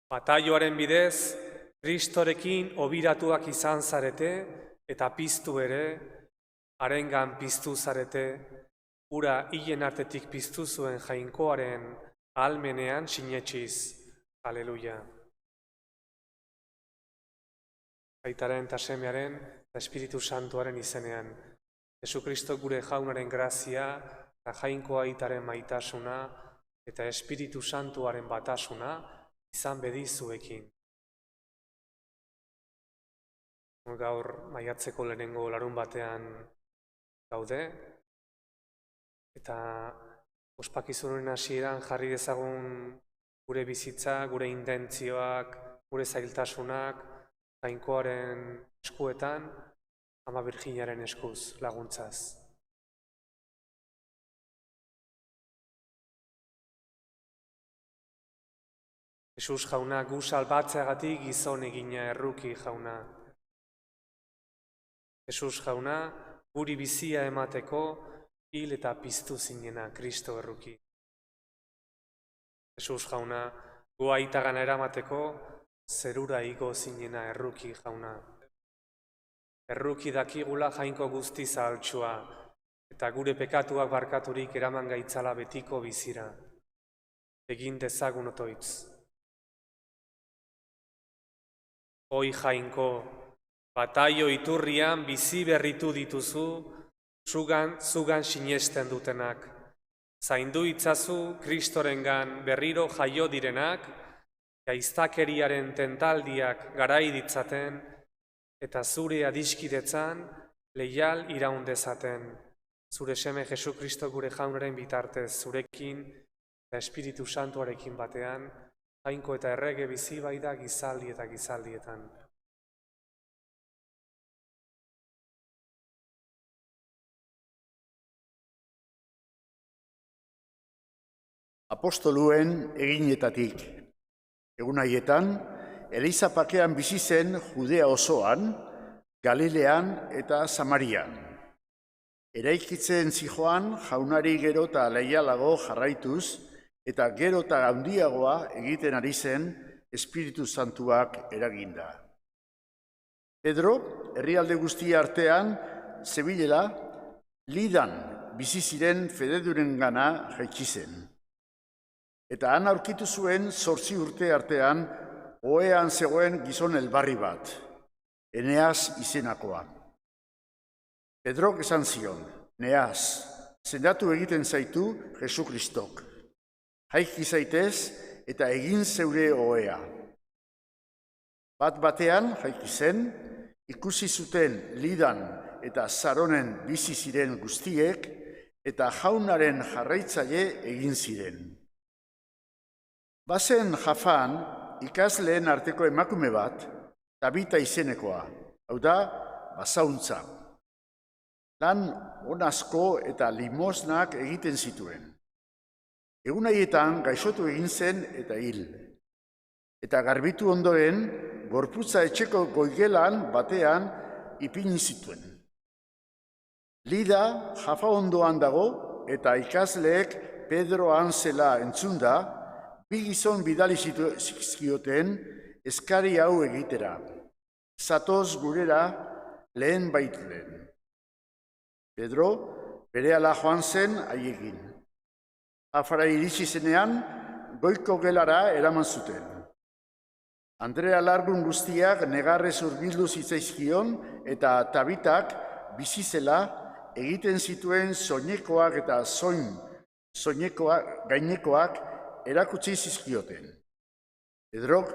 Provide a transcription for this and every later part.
Bataioaren bidez, Kristorekin obiratuak izan zarete, eta piztu ere, harengan piztu zarete, ura hilen artetik piztu zuen jainkoaren ahalmenean sinetsiz. Aleluia. Aitaren eta Semearen eta Espiritu Santuaren izenean, Jesukristo gure jaunaren grazia, eta jainko aitaren maitasuna, eta Espiritu Santuaren batasuna, izan bedizuekin. Gaur maiatzeko lehenengo larun batean gaude, eta ospakizunen hasieran jarri dezagun gure bizitza, gure intentzioak, gure zailtasunak, jainkoaren eskuetan, Ama Birjinaren eskuz laguntzaz. Jesus jauna, gu salbatzeagatik gizon egina erruki jauna. Jesus jauna, guri bizia emateko hil eta piztu zinena Kristo erruki. Jesus jauna, gu aitagana eramateko zerura igo zinena erruki jauna. Erruki dakigula jainko guzti zahaltsua, eta gure pekatuak barkaturik eraman gaitzala betiko bizira. Egin dezagun otoitz. Hoi jainko, bataio iturrian bizi berritu dituzu, zugan sinesten dutenak. Zaindu itzazu Kristorengan berriro jaio direnak, gaiztakeriaren tentaldiak garai ditzaten, eta zure adiskidetzan leial iraun dezaten. Zure seme Jesukristo gure jaunaren bitartez zurekin eta Espiritu Santuarekin batean, jainko eta errege bizi baida gizaldi eta gizaldietan. Apostoluen eginetatik. Egun haietan, Eliza pakean bizi zen Judea osoan, Galilean eta Samarian. Eraikitzen zijoan jaunari gero eta leialago jarraituz, eta gero eta handiagoa egiten ari zen Espiritu Santuak eraginda. Pedro, herrialde guztia artean, zebilela, Lidan bizi ziren fededurengana jaitsi zen. Eta han aurkitu zuen 8 urte artean, ohean zegoen gizon elbarri bat, Eneas izenakoa. Pedrok esan zion, Neas, sendatu egiten zaitu Jesukristok. Jaiki zaitez eta egin zeure ohea. Bat batean jaiki zen, ikusi zuten Lidan eta Saronen bizi ziren guztiek, eta jaunaren jarraitzaile egin ziren. Bazen Jafan, ikasleen arteko emakume bat, Tabita izenekoa, hau da, basauntza. Lan onazko eta limosnak egiten zituen. Egun haietan gaixotu egin zen eta hil. Eta garbitu ondoren, gorputza etxeko goigelan batean ipini zituen. Lida Jafa ondoan dago eta ikasleek Pedro zela entzunda, bi gizon bidali zizkioten eskari hau egitera. Zatoz gurera lehen baitlen. Pedro berehala joan zen haiekin. Afara iritsi zenean, goiko gelara eraman zuten. Andrea Largun guztiak negarrez hurbildu zitzaizkion eta Tabitak bizi zela egiten zituen soinekoak eta gainekoak erakutsi zizkioten. Pedrok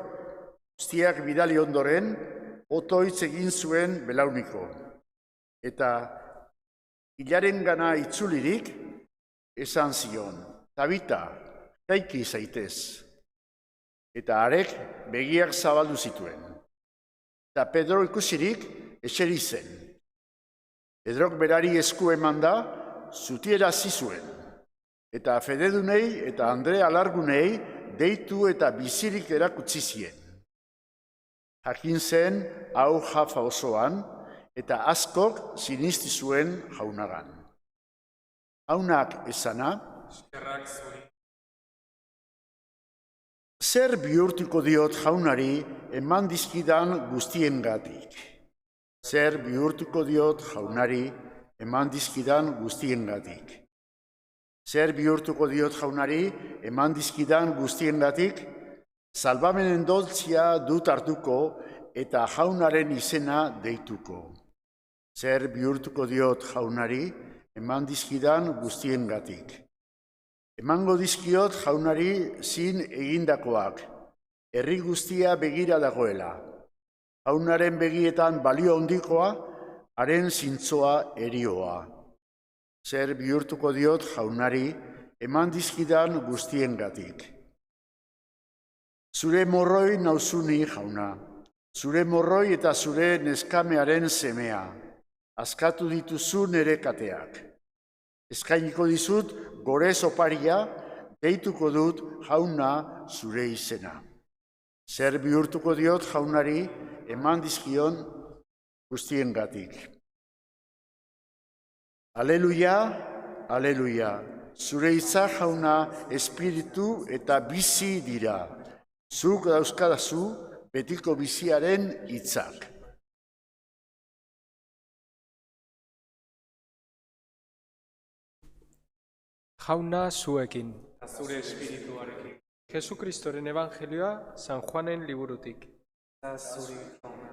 guztiak bidali ondoren, otoitz egin zuen belauniko. Eta hilaren gana itzulirik, esan zion, Tabita, jaiki zaitez. Eta harek begiak zabaldu zituen. Eta Pedro ikusirik eseri zen. Pedrok berari esku eman da, zutierazi zuen. Eta fededunei eta Andrea Largunei deitu eta bizirik erakutsi zien. Jakin zen hau Jafa osoan, eta askok sinisti zuen jaunagan. Jaunak esana, zer bihurtuko diot jaunari eman dizkidan guztiengatik? Zer bihurtuko diot jaunari eman dizkidan guztiengatik? Zer bihurtuko diot jaunari eman dizkidan guztiengatik? Salbamenen doltzia dut hartuko eta jaunaren izena deituko. Zer bihurtuko diot jaunari eman dizkidan guztiengatik? Emango dizkiot jaunari zin egindakoak, herri guztia begira dagoela. Jaunaren begietan balio handikoa, haren zintzoa erioa. Zer bihurtuko diot jaunari eman dizkidan guztiengatik? Zure morroi nauzuni, jauna, zure morroi eta zure neskamearen semea, askatu dituzu nere kateak. Eskainiko dizut gorez oparia, deituko dut jauna zure izena. Zer bihurtuko diot jaunari eman dizkion guztiengatik. Aleluia, aleluia, zure hitza jauna espiritu eta bizi dira. Zuk dauzkadazu betiko biziaren hitzak. Jauna zuekin. Zure espirituarekin. Jesukristoren evangelioa San Juanen liburutik. Zuri jauna.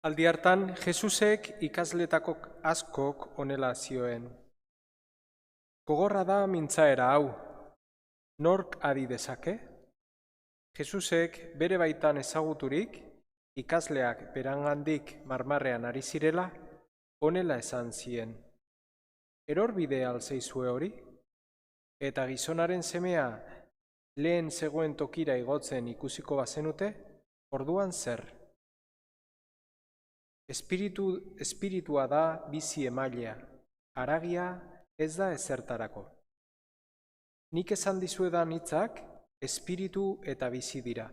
Aldi hartan, Jesusek ikasletako askok honela zioen. Gogorra da mintzaera hau. Nork adi dezake? Jesusek bere baitan ezaguturik, ikasleak berangandik marmarrean ari zirela, honela esan zien. Erorbide alzeizue hori? Eta gizonaren semea lehen zegoen tokira igotzen ikusiko bazenute, orduan zer? Espiritua da bizi emailea, haragia ez da ezertarako. Nik esan dizuedan hitzak, espiritu eta bizi dira.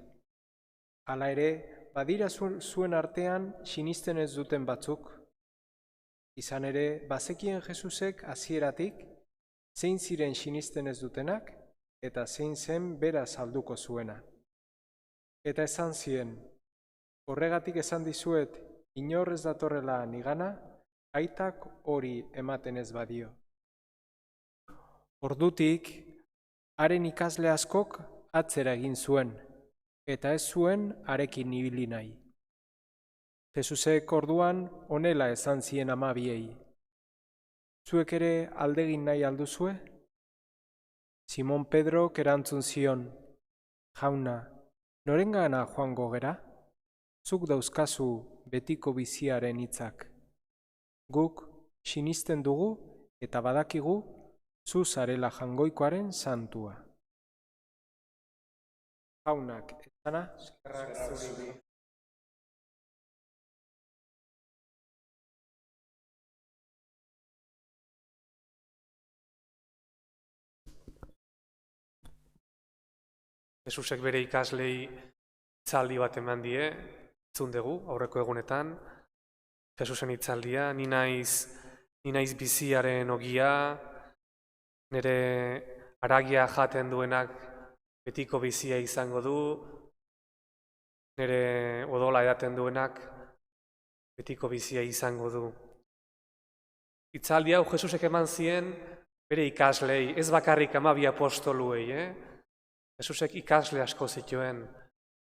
Hala ere, badira zuen artean sinisten ez duten batzuk. Izan ere, bazekien Jesusek hasieratik, zein ziren sinisten ez dutenak, eta zein zen bera salduko zuena. Eta esan zien, horregatik esan dizuet, inor ez datorrela nigana, aitak hori ematen ez badio. Ordutik, haren ikasle askok atzera egin zuen, eta ez zuen harekin ibili nahi. Jesusek orduan honela esan zien amabiei. Zuek ere aldegin nahi alduzue? Simon Pedrok erantzun zion, jauna, norengana joango gera? Zuk dauzkazu betiko biziaren hitzak. Guk sinisten dugu eta badakigu zu zarela jangoikoaren santua. Jaunak, ezana? Eskerrak zuri. Jesusek bere ikaslei hitzaldi bat eman die, entzun dugu aurreko egunetan. Jesusen hitzaldia, ni naiz biziaren ogia, nire haragia jaten duenak betiko bizia izango du, nire odola edaten duenak betiko bizia izango du. Hitzaldi hau Jesusek eman zien bere ikaslei, ez bakarrik 12 apostoluei, Jesusek ikasle asko zituen.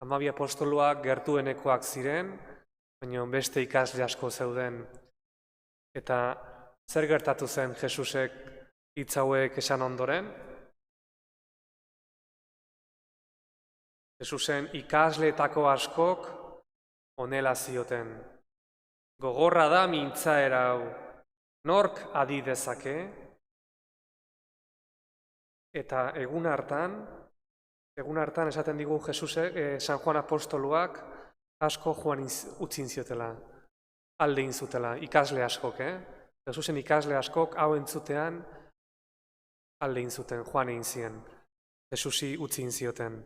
12 apostoluak gertuenekoak ziren, baina beste ikasle asko zeuden. Eta zer gertatu zen Jesusek hitz hauek esan ondoren? Jesusen ikasleetako askok honela zioten. Gogorra da mintzaera hau, nork adi dezake? Eta egun hartan esaten digu Jesusek, San Juan apostoluak, asko joan utzin ziotela, alde inzutela, ikasle askok, Jesusen ikasle askok hau entzutean alde inzuten, joan egin zien, Jesusi utzin zioten.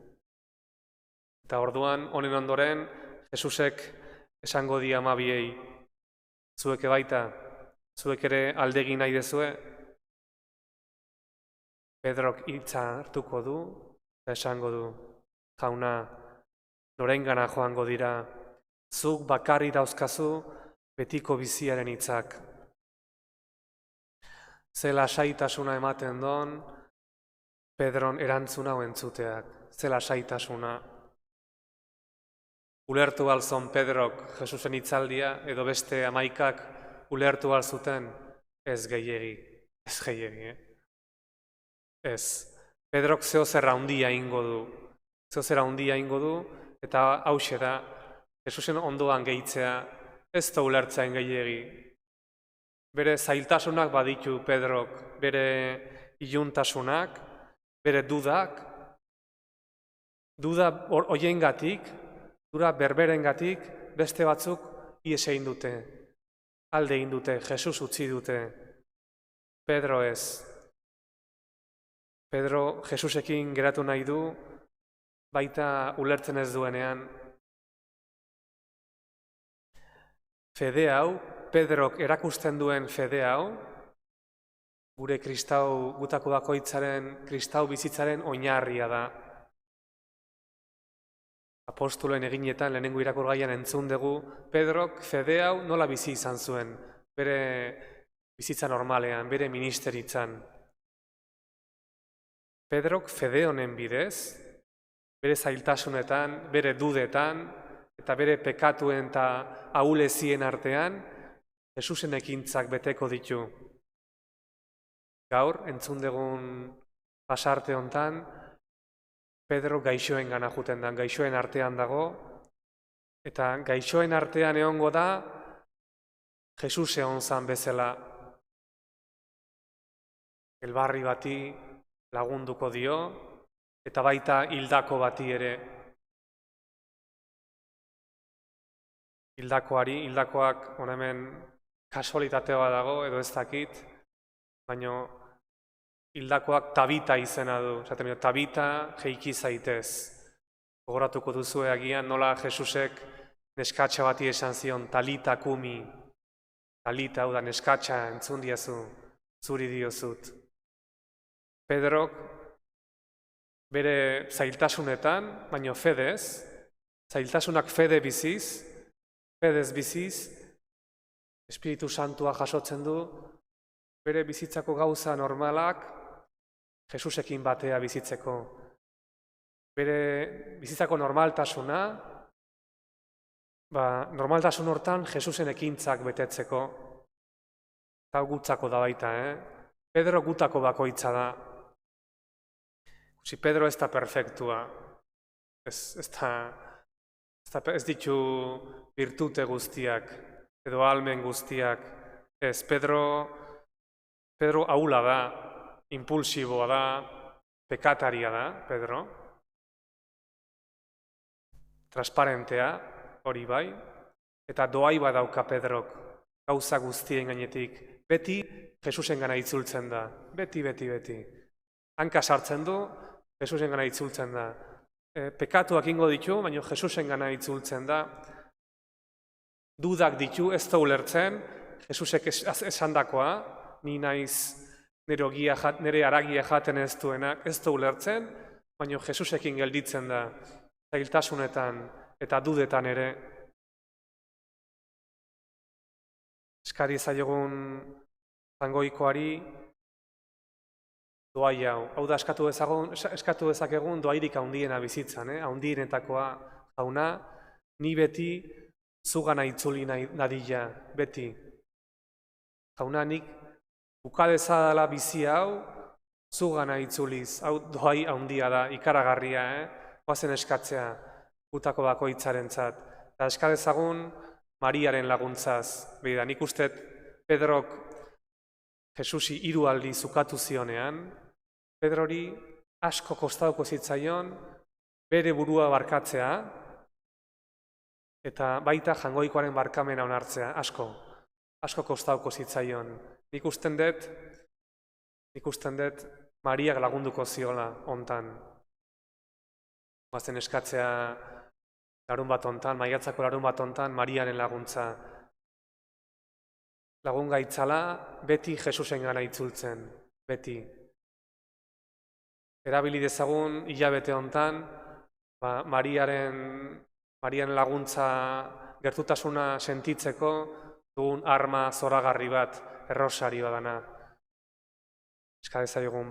Eta orduan, honen ondoren, Jesusek esango di 12ei, zuek baita, zuek ere aldegin nahi dezue, Pedrok hitza hartuko du, eta esango du, jauna, norengana joango dira, zuk bakarri dauzkazu betiko biziaren hitzak. Ze lasaitasuna ematen don, Pedron erantzuna hau entzuteak, ze lasaitasuna. Ulertu alzon Pedrok Jesusen hitzaldia, edo beste 11 ulertu alzuten, ez gehiegi, ez gehiegi, Ez. Pedrok zeozer handia ingo du, zeozer handia ingo du, eta hauxe da, Jesusen ondoan gehitzea, ez da ulertzean gehiegi. Bere zailtasunak baditu Pedrok, bere iluntasunak, bere dudak, duda hoiengatik, duda berberengatik, beste batzuk ihes egin dute, alde egin dute, Jesus utzi dute. Pedro ez. Pedro Jesusekin geratu nahi du, baita ulertzen ez duenean. Fede hau, Pedrok erakusten duen fede hau, gure kristau, gutako bakoitzaren, kristau bizitzaren oinarria da. Apostolen eginetan lehenengo irakurgaian entzun dugu, Pedrok fede hau nola bizi izan zuen, bere bizitza normalean, bere ministeritzan. Pedrok fede honen bidez, bere zailtasunetan, bere dudetan, eta bere pekatuen eta ahulezien artean, Jesusen ekintzak beteko ditu. Gaur, entzun dugun pasarte hontan, Pedro gaixoen gana juten da, gaixoen artean dago, eta gaixoen artean egongo da, Jesus egon zan bezala. Elbarri bati lagunduko dio, eta baita hildako bati ere. Hildakoak hemen kasualitatea dago, edo ez dakit, baina hildakoak Tabita izena du. Tabita jeiki zaitez. Gogoratuko duzue agian nola Jesusek neskatxa bati esan zion, talita kumi. Talita, hau da, neskatxa entzun diazu, zuri diozut. Pedrok bere zailtasunetan, baina fedez, zailtasunak fedez biziz, Espiritu Santua jasotzen du, bere bizitzako gauza normalak Jesusekin batea bizitzeko. Bere bizitzako normaltasuna, normaltasun hortan Jesusen ekintzak betetzeko. Eta gutzako da baita, Pedro gutako bakoitza da. Pedro ez da perfektua, ez ditu virtute guztiak, edo ahalmen guztiak. Ez, Pedro ahula da, impulsiboa da, pekataria da, Pedro. Transparentea, hori bai, eta doai badauka Pedrok, gauza guztien gainetik. Beti Jesusen gana itzultzen da, beti. Hanka sartzen du, Jesusen gana itzultzen da. Pekatuak ingo ditu, baina Jesusen gana itzultzen da. Dudak ditu, ez da ulertzen, Jesusek esandakoa, ni naiz nire haragia jaten ez duenak, ez da ulertzen, baina Jesusekin gelditzen da, zailtasunetan eta dudetan ere. Eskari zaiogun zangoikoari doai hau da eskatu dezakegun doairik handiena bizitzan, handienetakoa jauna, ni beti zugana itzuli nadila, beti. Jauna, nik bukadezadala bizi hau, zugana itzuliz, hau doai handia da, ikaragarria, goazen eskatzea, gutako bakoitzarentzat. Eta eskadezagun Mariaren laguntzaz. Beida, nik uste Pedrok Jesusi 3 aldiz ukatu zionean, Pedrori asko kostauko zitzaion bere burua barkatzea, eta baita jangoikoaren barkamena onartzea, asko kostauko zitzaion. Nik usten dut Mariak lagunduko ziola hontan. Goazen eskatzea maiatzako larun bat hontan, Mariaren laguntza. Lagun gaitzala, beti Jesusen gana itzultzen, beti. erabili dezagun hilabete hontan, Mariaren laguntza gertutasuna sentitzeko dugun arma zoragarri bat, errosarioa dana. Eska dezagun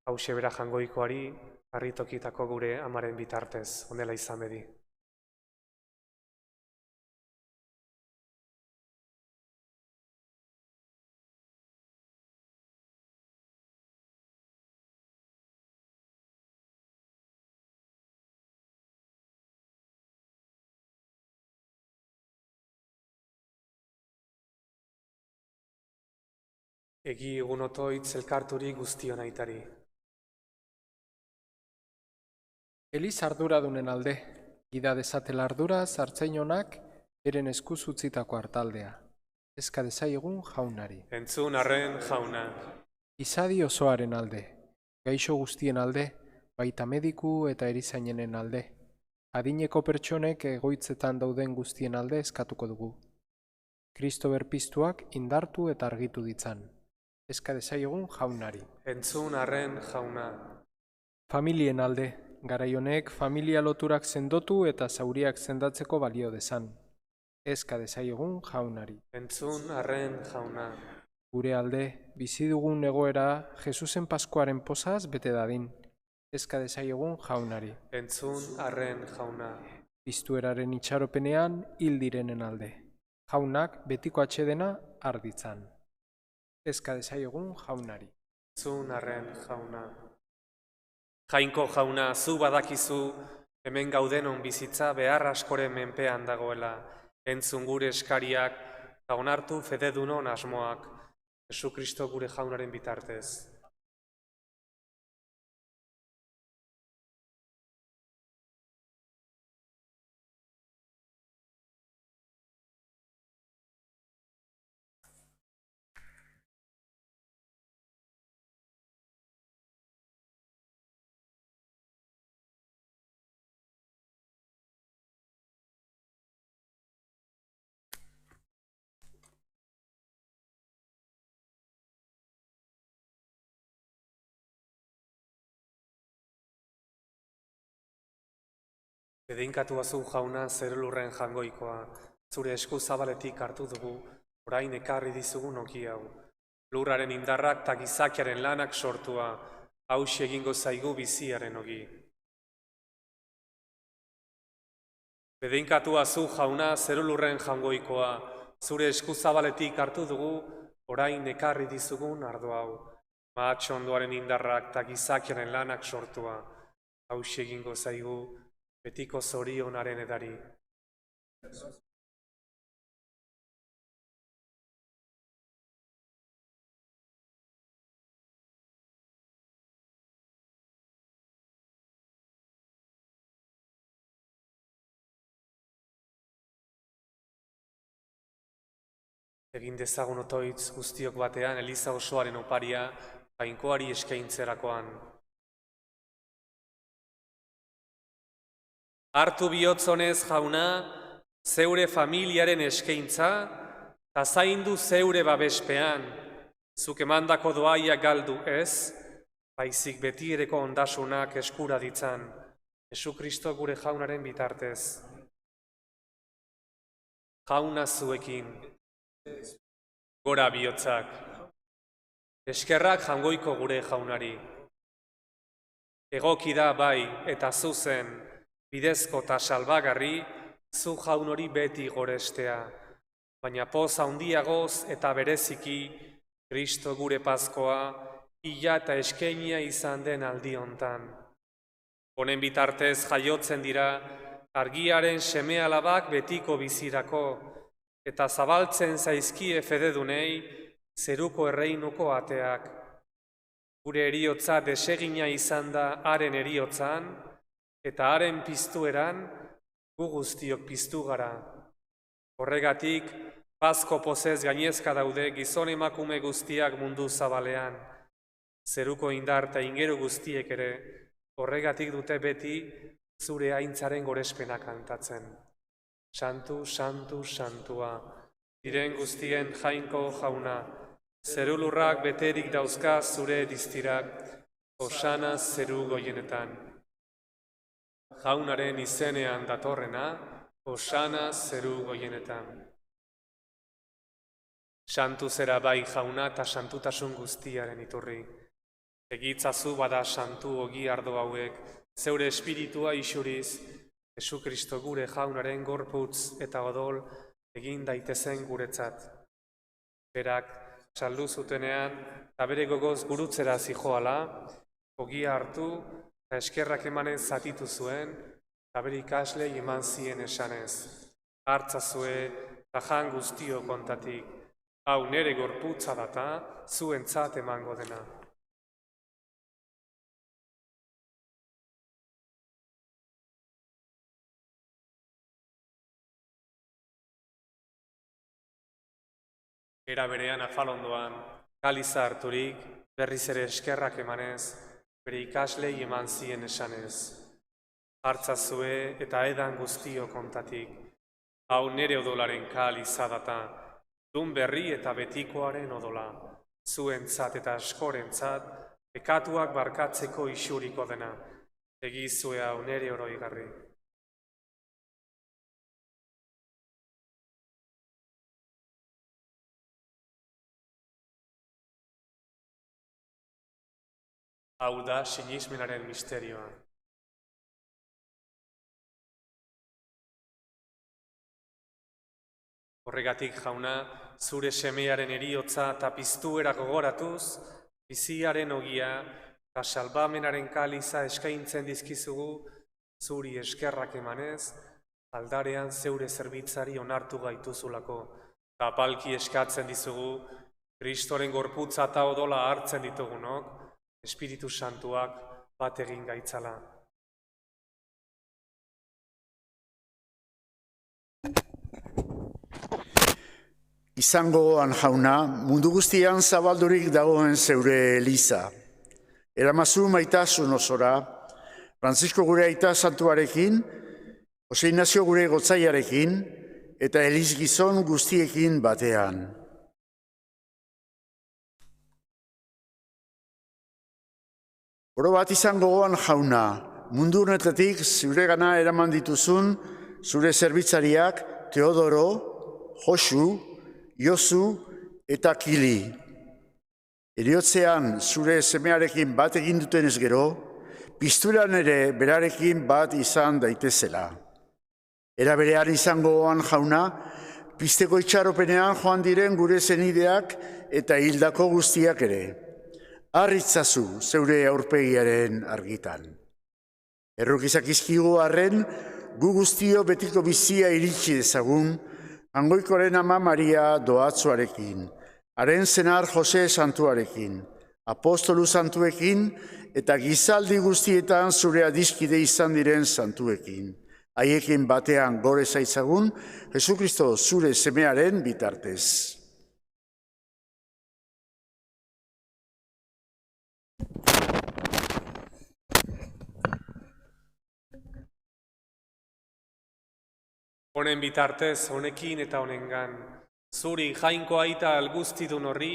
hauxe bera Jangoikoari, harritokitako gure amaren bitartez, honela izan bedi. Egi egun otoitz elkarturi guztion aitari. Eliz arduradunen alde, gida dezatela ardura zartzainonak beren eskuz utzitako hartaldea. Eska dezaiegun jaunari. Entzun arren jauna. Izadi osoaren alde, gaixo guztien alde, baita mediku eta erizainenen alde. Adineko pertsonek egoitzetan dauden guztien alde eskatuko dugu. Kristo berpiztuak indartu eta argitu ditzan. Eska dezaiegun jaunari. Entzun arren jauna. Familien alde, garai honek familia loturak sendotu eta zauriak sendatzeko balio dezan. Eska dezaiegun jaunari. Entzun arren jauna. Gure alde, bizi dugun egoera Jesusen Paskuaren posaz bete dadin. Eska dezaiegun jaunari. Entzun arren jauna. Piztueraren itxaropenean hil direnen alde. Jaunak betiko atsedena arditzan. Eska dezaiegun jaunari. Entzun arren jauna. Jainko jauna, zu badakizu, hemen gaudenon bizitza behar askoren menpean dagoela. Entzun gure eskariak, eta onartu fededunon asmoak, Jesu Kristo gure jaunaren bitartez. Bedeinkatu azu jauna zerulurren Jangoikoa, zure esku zabaletik hartu dugu, orain ekarri dizugu noki hau. Lurraren indarrak eta gizakiaren lanak sortua, hauxe egingo zaigu biziaren ogi. Bedeinkatu azu jauna zerulurren Jangoikoa, zure esku zabaletik hartu dugu, orain ekarri dizugun ardo hau. Mahatxondoaren indarrak eta gizakiaren lanak sortua, hauxe egingo zaigu betiko zorionaren edari. Egin dezagun otoitz guztiok batean Eliza osoaren oparia Jainkoari eskaintzerakoan. Hartu bihotzonez jauna, zeure familiaren eskaintza, eta zaindu zeure babespean, zuk emandako doaia galdu ez, baizik betiereko ondasunak eskura ditzan, Jesu Kristo gure jaunaren bitartez. Jauna zuekin, gora bihotzak, eskerrak Jangoiko gure jaunari. Egoki da bai eta zuzen, bidezko eta salbagarri, zu jaun hori beti gorestea, baina poz handiagoz eta bereziki, Kristo gure Paskoa, ila eta eskeinia izan den aldi hontan. Honen bitartez jaiotzen dira, argiaren seme-alabak betiko bizirako, eta zabaltzen zaizkie fededunei, zeruko erreinuko ateak. Gure eriotza desegina izan da haren eriotzan, eta haren piztueran, gu guztiok piztu gara. Horregatik, Pasko pozez gainezka daude gizon emakume guztiak mundu zabalean. Zeruko indar eta ingeru guztiek ere, horregatik dute beti zure aintzaren gorespena kantatzen. Santu, santu, santua, diren guztien Jainko jauna, zerulurrak beterik dauzka zure diztirak, Osana zeru goienetan. Jaunaren izenean datorrena, Osana zeru goienetan. Santu zera bai jauna eta santutasun guztiaren iturri. Egitzazu bada santu ogi ardo hauek, zeure espiritua isuriz, Jesu Kristo gure jaunaren gorputz eta odol egin daitezen guretzat. Berak saldu zutenean, eta bere gogoz gurutzera zijoala, ogia hartu eta eskerrak emanez zatitu zuen, eta bere ikaslei eman zien esanez. Hartzazue eta jan guztio kontatik, hau nere gorputza data, zuentzat emango dena. Era berean afalondoan, kaliza harturik, berriz ere eskerrak emanez, bere ikaslei eman zien esanez. Hartzazue eta edan guztio kontatik, hau nere odolaren kaliza data, dun berri eta betikoaren odola, zuentzat eta askorentzat, pekatuak barkatzeko isuriko dena, egizue hau nere oroigarri. Hau da sinismenaren misterioa. Horregatik jauna, zure semearen eriotza eta piztuera gogoratuz, biziaren ogia eta salbamenaren kaliza eskaintzen dizkizugu, zuri eskerrak emanez, aldarean zeure zerbitzari onartu gaituzulako, eta apalki eskatzen dizugu, Kristoren gorputza eta odola hartzen ditugunok, Espiritu Santuak bat egin gaitzala. Izangoan jauna, mundu guztian zabaldurik dagoen zeure eliza. Eramazu maitasun osora, Francisco gure aita santuarekin, Jose Ignacio gure gotzaiarekin, eta eliz gizon guztiekin batean. Oro bat izan gogoan jauna, mundu honetatik zure gana eraman dituzun, zure zerbitzariak Teodoro, Josu, Josu eta Kili. Eriotzean zure semearekin bat egin dutenez gero, pizturan ere berarekin bat izan daitezela. Era berean izan gogoan jauna, pizteko itxaropenean joan diren gure zenideak eta hildako guztiak ere. Arritzazu zeure aurpegiaren argitan. Errukizak izkigu arren, gu guztio betiko bizia iritsi dezagun, Angoikoren ama Maria doatzuarekin, haren zenar Jose santuarekin, apostolu santuekin, eta gizaldi guztietan zure adiskide izan diren santuekin. Haiekin batean gore zaitzagun, Jesukristo zure semearen bitartez. Honen bitartez, honekin eta honengan, zuri jainko aita alguztidun horri,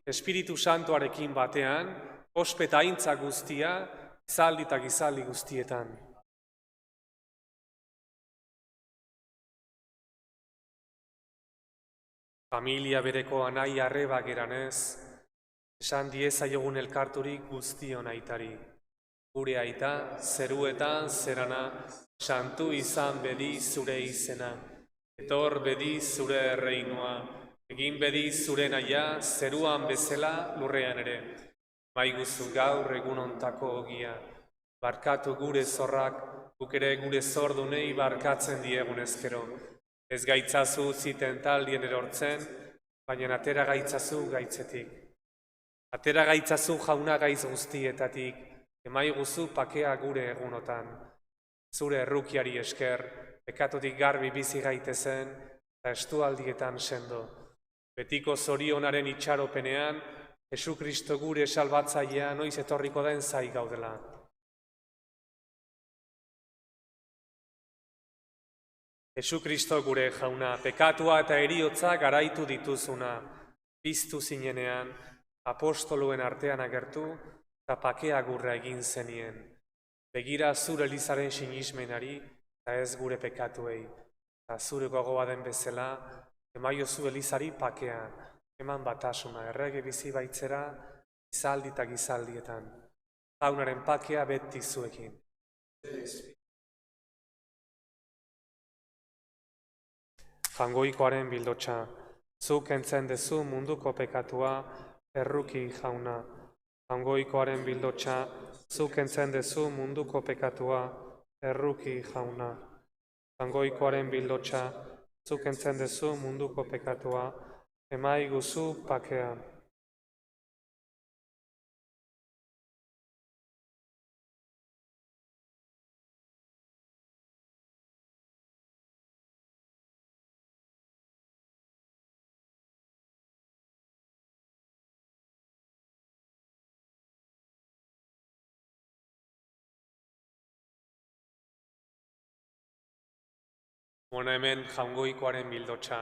Espiritu Santuarekin batean, ospeta aintza guztia, gizaldi eta gizaldi guztietan. Familia bereko anai arreba geranez, esan diezaiogun elkarturik guztion aitari. Gure aita, zeruetan zerana, santu izan bedi zure izena. Etor bedi zure erreinua, egin bedi zure naia, zeruan bezala lurrean ere. Maiguzu gaur egun ontako ogia, barkatu gure zorrak, guk ere gure zordunei barkatzen diegun ezkero. Ez gaitzazu ziten taldien erortzen, baina atera gaitzazu gaitzetik. Atera gaitzazu jauna gaitz guztietatik, emaiguzu pakea gure egunotan. Zure errukiari esker, pekatutik garbi bizi gaitezen, eta estualdietan sendo. Betiko zorionaren itxaropenean, Jesu Kristo gure salbatzailea noiz etorriko den zai gaudela. Jesu Kristo gure jauna, pekatua eta heriotza garaitu dituzuna, piztu zinenean, apostoluen artean agertu, eta pakea gurra egin zenien. Begira zure elizaren sinismenari, eta ez gure pekatuei. Eta zure gogoa den bezala, emaiozu elizari pakean, eman batasuna, errege bizi baitzera, gizaldi eta gizaldietan. Jaunaren pakea beti zuekin. Jangoikoaren bildotxa, zuk kentzen dezu munduko pekatua, erruki jauna. Jangoikoaren bildotxa, zuk kentzen dezu munduko pekatua, erruki jauna. Jangoikoaren bildotxa, zuk kentzen dezu munduko pekatua, emaiguzu pakea. Hona hemen jaungoikoaren bildotxa.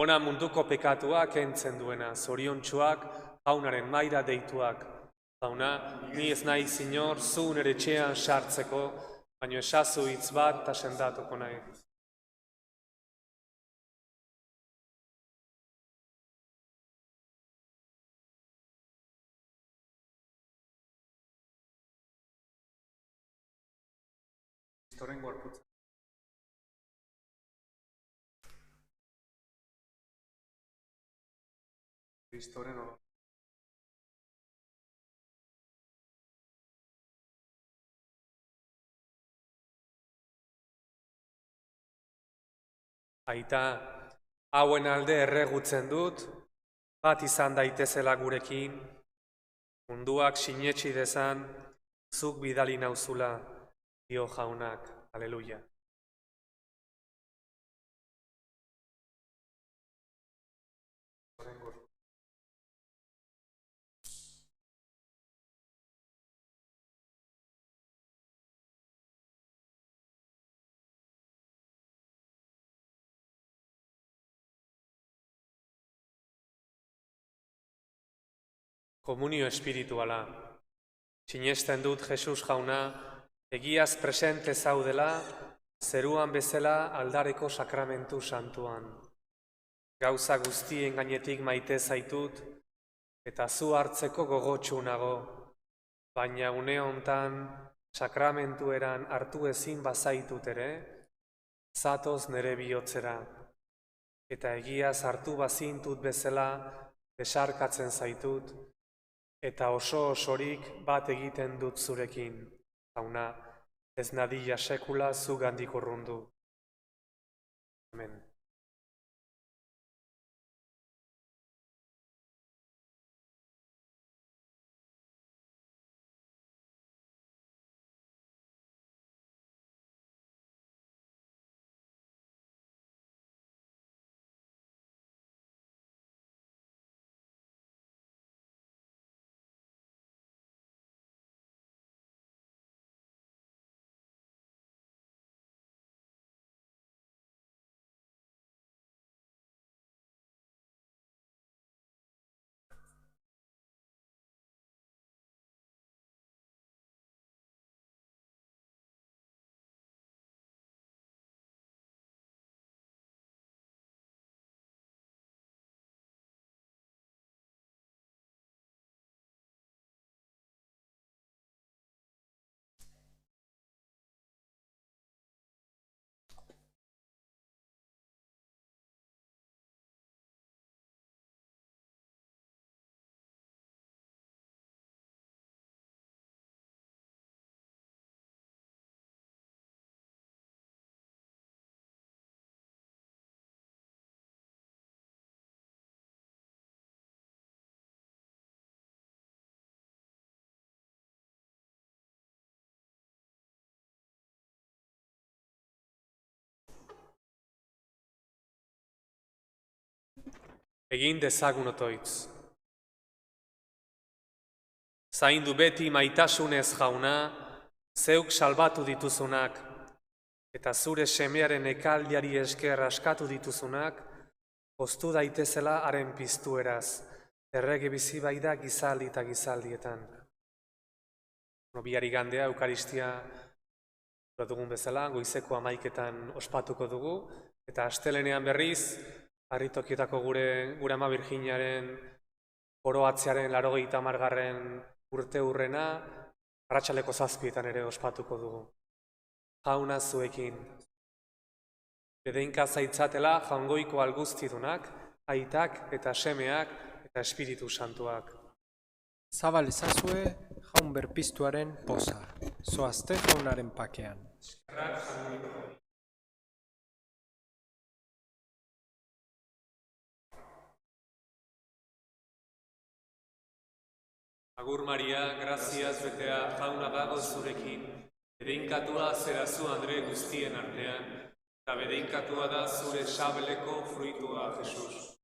Hona munduko pekatua kentzen duena, zoriontsuak, jaunaren maira deituak. Jauna, ni ez nahi zinor, zu nere etxean sartzeko, baino esazu hitz bat eta sendatuko nahi. Kristoren gorputza. Kristoren olor. Aita, hauen alde erregutzen dut, bat izan daitezela gurekin, munduak sinetsi dezan, zuk bidali nauzula, dio jaunak, aleluia. Komunio espirituala. Sinesten dut Jesus jauna, egiaz presente zaudela, zeruan bezala aldareko sakramentu santuan. Gauza guztien gainetik maite zaitut, eta zu hartzeko gogotsu nago, baina une hontan sakramentueran hartu ezin bazaitut ere, zatoz nere bihotzera, eta egiaz hartu bazintut bezala besarkatzen zaitut, eta oso-osorik bat egiten dut zurekin, jauna, ez nadila sekula zugandik urrundu. Amen. Egin dezagun otoitz. Zaindu beti maitasunez jauna, zeuk salbatu dituzunak, eta zure semearen ekaldiari esker askatu dituzunak, poztu daitezela haren piztueraz, errege bizi baida gizaldi eta gizaldietan. Bihar igandea, Eukaristia dugun bezala, goizeko 11etan ospatuko dugu, eta astelehenean berriz, harritokietako gure Ama Birjinaren koroatzearen 80. urte hurrena, arratsaldeko 7etan ere ospatuko dugu. Jauna zuekin. Bedeinka zaitzatela jaungoiko alguztidunak, aitak eta semeak eta Espiritu Santuak. Zabal ezazue jaun berpiztuaren poza, zoazte jaunaren pakean. Agur Maria, graziaz betea jauna dago zurekin, bedeinkatua zera zu Andre guztien artean, eta bedeinkatua da zure sabeleko fruitua, Jesus.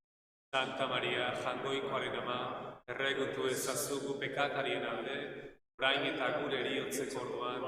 Santa Maria, jaungoikoaren ama, erregutu ezazu gu pekatarien alde, orain eta gure heriotzeko orduan.